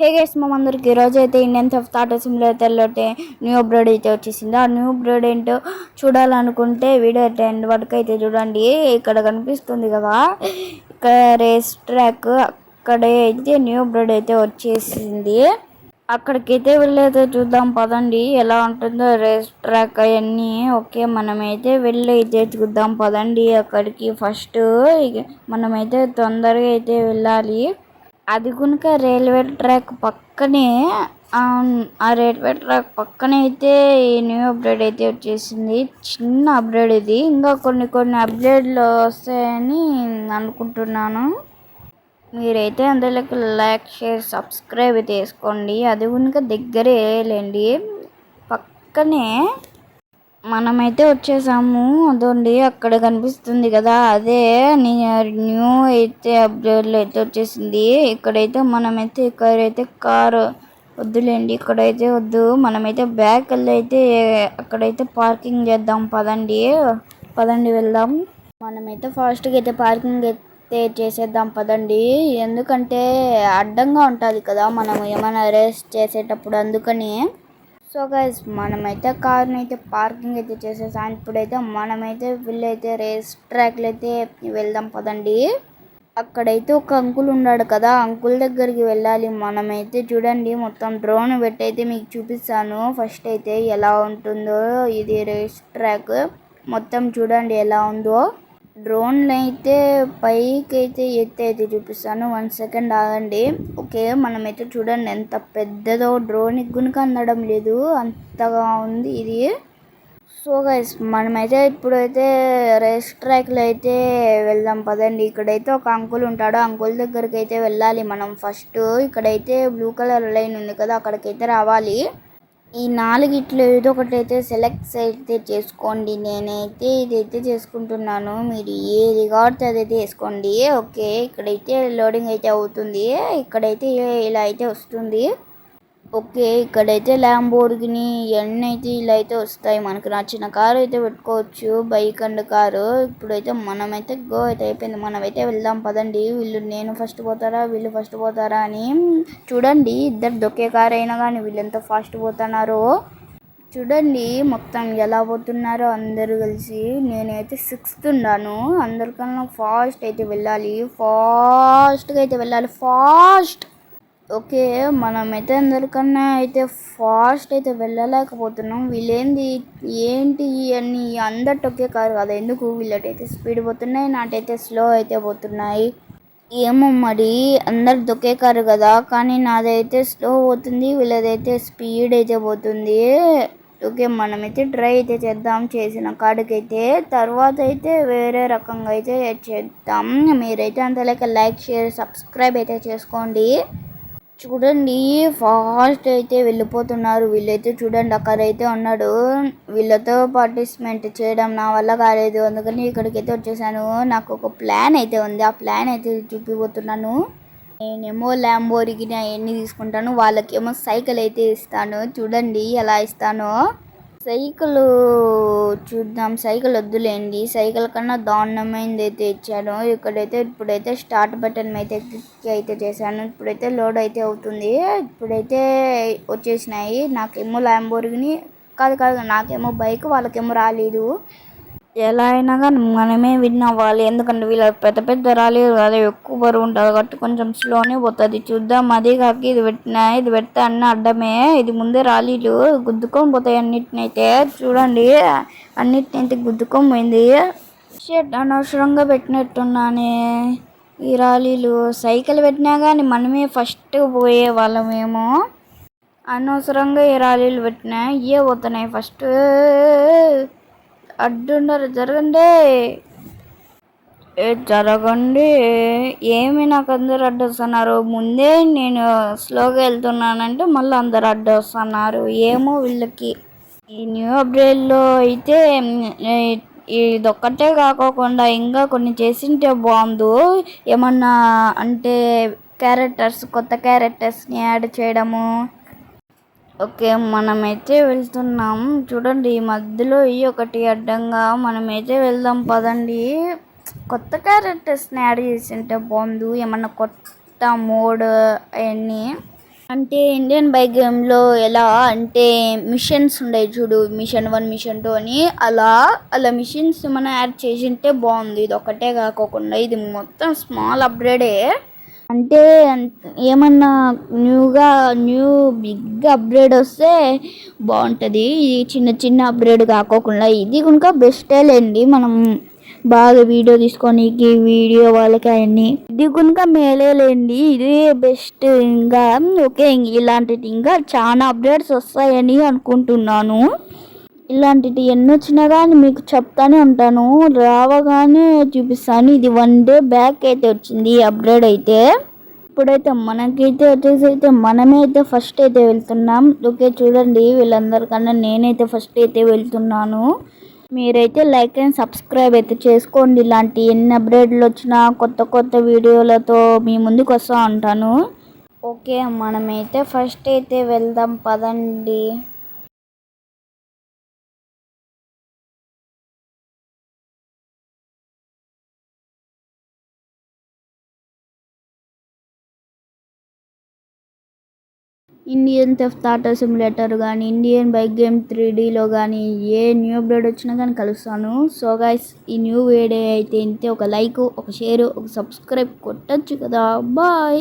Hey guys అందరికి ఈరోజు అయితే ఇండియన్ థెఫ్ట్ ఆటో సిమ్యులేటర్లో న్యూ అప్డేట్ అయితే వచ్చేసింది. ఆ న్యూ అప్డేట్ ఏంటో చూడాలనుకుంటే వీడియో అయితే ఎండ్ వరకు అయితే చూడండి. ఇక్కడ కనిపిస్తుంది కదా, ఇక్కడ రేస్ ట్రాక్, అక్కడే అయితే న్యూ అప్డేట్ అయితే వచ్చేసింది. అక్కడికైతే వెళ్ళైతే చూద్దాం పదండి, ఎలా ఉంటుందో రేస్ ట్రాక్ అవన్నీ. ఓకే, మనమైతే వెళ్ళి అయితే చూద్దాం పదండి అక్కడికి. ఫస్ట్ మనమైతే తొందరగా అయితే వెళ్ళాలి. అది కనుక రైల్వే ట్రాక్ పక్కనే, ఆ రైల్వే ట్రాక్ పక్కనే అయితే ఈ న్యూ అప్డేట్ అయితే వచ్చేసింది. చిన్న అప్డేట్ ఇది, ఇంకా కొన్ని అప్డేట్లు వస్తాయని అనుకుంటున్నాను. మీరైతే అందులోకి లైక్, షేర్, సబ్స్క్రైబ్ అయితే వేసుకోండి. అది కనుక దగ్గరే లేండి, పక్కనే మనమైతే వచ్చేసాము. అదండి అక్కడ కనిపిస్తుంది కదా, అదే న్యూ అయితే అప్డేట్లో అయితే వచ్చేసింది. ఇక్కడైతే ఇక్కడైతే కారు వద్దులేండి, ఇక్కడైతే వద్దు. మనమైతే బ్యాక్ వెళ్ళి అయితే అక్కడైతే పార్కింగ్ చేద్దాం పదండి వెళ్దాం. మనమైతే ఫాస్ట్గా అయితే పార్కింగ్ అయితే చేసేద్దాం పదండి. ఎందుకంటే అడ్డంగా ఉంటుంది కదా మనం ఏమైనా రేస్ చేసేటప్పుడు, అందుకని. సో గైస్, మనమైతే కార్ని అయితే పార్కింగ్ అయితే చేసేసాం. ఇప్పుడైతే మనమైతే వీళ్ళైతే రేస్ ట్రాక్లు అయితే వెళ్దాం పదండి. అక్కడైతే ఒక అంకుల్ ఉన్నాడు కదా, అంకుల్ దగ్గరికి వెళ్ళాలి మనమైతే. చూడండి, మొత్తం డ్రోన్ పెట్టి అయితే మీకు చూపిస్తాను. ఫస్ట్ అయితే ఎలా ఉంటుందో ఇది రేస్ ట్రాక్ మొత్తం చూడండి ఎలా ఉందో. డ్రోన్లు అయితే పైకి అయితే ఎత్తి అయితే చూపిస్తాను, 1 సెకండ్ ఆగండి. ఓకే, మనమైతే చూడండి ఎంత పెద్దదో, డ్రోన్ గునుక అందడం లేదు, అంతగా ఉంది ఇది. సో గైస్, మనమైతే ఇప్పుడైతే రేస్ ట్రాక్లో అయితే వెళ్దాం పదండి. ఇక్కడైతే ఒక అంకుల్ ఉంటాడు, అంకుల్ దగ్గరికి అయితే వెళ్ళాలి మనం ఫస్ట్. ఇక్కడైతే బ్లూ కలర్ లైన్ ఉంది కదా, అక్కడికైతే రావాలి. ఈ 4 ఏదో ఒకటి అయితే సెలెక్ట్ అయితే చేసుకోండి. నేనైతే ఇదైతే చేసుకుంటున్నాను, మీరు ఏది కావాలితే అదైతే వేసుకోండి. ఓకే, ఇక్కడైతే లోడింగ్ అయితే అవుతుంది. ఇక్కడైతే ఇలా అయితే వస్తుంది. ఓకే, ఇక్కడైతే ల్యాంబోర్గిని ఇవన్నీ అయితే ఇలా అయితే వస్తాయి. మనకు నచ్చిన కారు అయితే పెట్టుకోవచ్చు, బైక్ అండ్ కారు. ఇప్పుడైతే మనమైతే గో అయితే అయిపోయింది. మనమైతే వెళ్దాం పదండి. నేను ఫస్ట్ పోతారా వీళ్ళు ఫస్ట్ పోతారా అని చూడండి. ఇద్దరు దొక్కే కారు అయినా కానీ వీళ్ళు ఎంత ఫాస్ట్ పోతున్నారో చూడండి, మొత్తం ఎలా పోతున్నారో అందరూ కలిసి. నేనైతే 6th ఉన్నాను, అందరికన్నా ఫాస్ట్ అయితే వెళ్ళాలి, ఫాస్ట్గా అయితే వెళ్ళాలి, ఫాస్ట్. ఓకే, మనమైతే అందరికన్నా అయితే ఫాస్ట్ అయితే వెళ్ళలేకపోతున్నాం. ఏంటి అన్ని అందరు ఒకే కారు కదా, ఎందుకు వీళ్ళటైతే స్పీడ్ పోతున్నాయి, నాటైతే స్లో అయితే పోతున్నాయి. ఏమో మరి, అందరు దొక్కే కారు కదా, కానీ నాదైతే స్లో పోతుంది, వీళ్ళదైతే స్పీడ్ అయితే పోతుంది. ఓకే, మనమైతే ట్రై అయితే చేద్దాం చేసిన కాడికైతే. తర్వాత అయితే వేరే రకంగా అయితే చేద్దాం. మీరైతే అంతలేక లైక్, షేర్, సబ్స్క్రైబ్ అయితే చేసుకోండి. చూడండి, ఫాస్ట్ అయితే వెళ్ళిపోతున్నారు వీళ్ళైతే. చూడండి, అక్కడైతే ఉన్నాడు. వీళ్ళతో పార్టిసిపేట్ చేయడం నా వల్ల కాలేదు, అందుకని ఇక్కడికైతే వచ్చేసాను. నాకు ఒక ప్లాన్ అయితే ఉంది, ఆ ప్లాన్ అయితే చూపిపోతున్నాను. నేనేమో ల్యాంబోర్గిని అవన్నీ తీసుకుంటాను, వాళ్ళకేమో సైకిల్ అయితే ఇస్తాను. చూడండి ఎలా ఇస్తానో. సైకిల్ చూద్దాం, సైకిల్ వద్దులేండి, సైకిల్ కన్నా దారుణమైనది అయితే ఇచ్చాను. ఇప్పుడైతే స్టార్ట్ బటన్ అయితే క్లిక్ అయితే చేశాను. ఇప్పుడైతే లోడ్ అయితే అవుతుంది. ఇప్పుడైతే వచ్చేసినాయి. నాకేమో ల్యాంబోర్గిని కాదు, నాకేమో బైక్, వాళ్ళకేమో రాలేదు. ఎలా అయినా కానీ మనమే విన్ అవ్వాలి, ఎందుకంటే వీళ్ళ పెద్ద రాలేదు కదా, ఎక్కువ బరువు ఉంటుంది కాబట్టి కొంచెం స్లోనే పోతుంది. చూద్దాం. అదే కాక ఇది పెడితే అన్నీ అడ్డమే. ఇది ముందే రాలీలు గుద్దుకొని పోతాయి అన్నిటినైతే. చూడండి, అన్నిటినైతే గుద్దుకొని పోయింది. షెట్, అనవసరంగా పెట్టినట్టున్నానే ఈ రాలీలు. సైకిల్ పెట్టినా కానీ మనమే ఫస్ట్ పోయే వాళ్ళమేమో, అనవసరంగా ఈ రాలీలు పెట్టినా ఇవే పోతున్నాయి ఫస్ట్. అడ్డుండరు, జరగండి. ఏమి నాకు అందరు అడ్డొస్తున్నారు, ముందే నేను స్లోగా వెళ్తున్నానంటే మళ్ళీ అందరు అడ్డొస్తున్నారు. ఏమో వీళ్ళకి. ఈ న్యూ అప్డేట్లో అయితే ఇదొక్కటే కాకోకుండా ఇంకా కొన్ని చేసింటే బాగుండు. ఏమన్నా అంటే కొత్త క్యారెక్టర్స్ని యాడ్ చేయడము. ఓకే, మనమైతే వెళ్తున్నాం. చూడండి, ఈ మధ్యలో ఒకటి అడ్డంగా. మనమైతే వెళ్దాం పదండి. కొత్త క్యారెక్టర్స్ని యాడ్ చేసింటే బాగుండు, ఏమన్నా కొత్త మోడ్ అవన్నీ. అంటే ఇండియన్ బైక్ గేమ్లో ఎలా అంటే మిషన్స్ ఉండేవి చూడు, మిషన్ 1 మిషన్ 2 అని అలా మిషన్స్ మనం యాడ్ చేసింటే బాగుంది. ఇది ఒకటే కాకోకుండా ఇది మొత్తం స్మాల్ అప్గ్రేడే. అంటే ఏమన్నా న్యూ బిగ్ అప్గ్రేడ్ వస్తే బాగుంటుంది. ఇది చిన్న చిన్న అప్గ్రేడ్ కాకోకుండా ఇది కనుక బెస్టే లేండి. మనం బాగా వీడియో తీసుకోనికి వీడియో వాళ్ళకి అవన్నీ ఇది కనుక మేలేలేండి. ఇది బెస్ట్. ఇంకా ఓకే, ఇలాంటిది ఇంకా చాలా అప్డేట్స్ వస్తాయని అనుకుంటున్నాను. ఇలాంటివి ఎన్ని వచ్చినా కానీ మీకు చెప్తానే ఉంటాను, రావగానే చూపిస్తాను. ఇది 1 డే బ్యాక్ అయితే వచ్చింది అప్గ్రేడ్ అయితే. ఇప్పుడైతే మనకైతే వచ్చేసి అయితే మనమే అయితే ఫస్ట్ అయితే వెళ్తున్నాం. ఓకే చూడండి, వీళ్ళందరికన్నా నేనైతే ఫస్ట్ అయితే వెళ్తున్నాను. మీరైతే లైక్ అండ్ సబ్స్క్రైబ్ అయితే చేసుకోండి. ఇలాంటి ఎన్ని అప్డేట్లు వచ్చినా కొత్త కొత్త వీడియోలతో మీ ముందుకు వస్తూ ఉంటాను. ఓకే, మనమైతే ఫస్ట్ అయితే వెళ్దాం పదండి. ఇండియన్ థెఫ్ట్ ఆటో సిమ్యులేటర్ కానీ, ఇండియన్ బైక్ గేమ్ 3Dలో కానీ ఏ న్యూ అప్డేట్ వచ్చినా కానీ కలుస్తాను. సో గైస్, ఈ న్యూ వీడియో అయితే ఇంతే. ఒక లైక్, ఒక షేర్, ఒక సబ్స్క్రైబ్ కొట్టచ్చు కదా. బాయ్.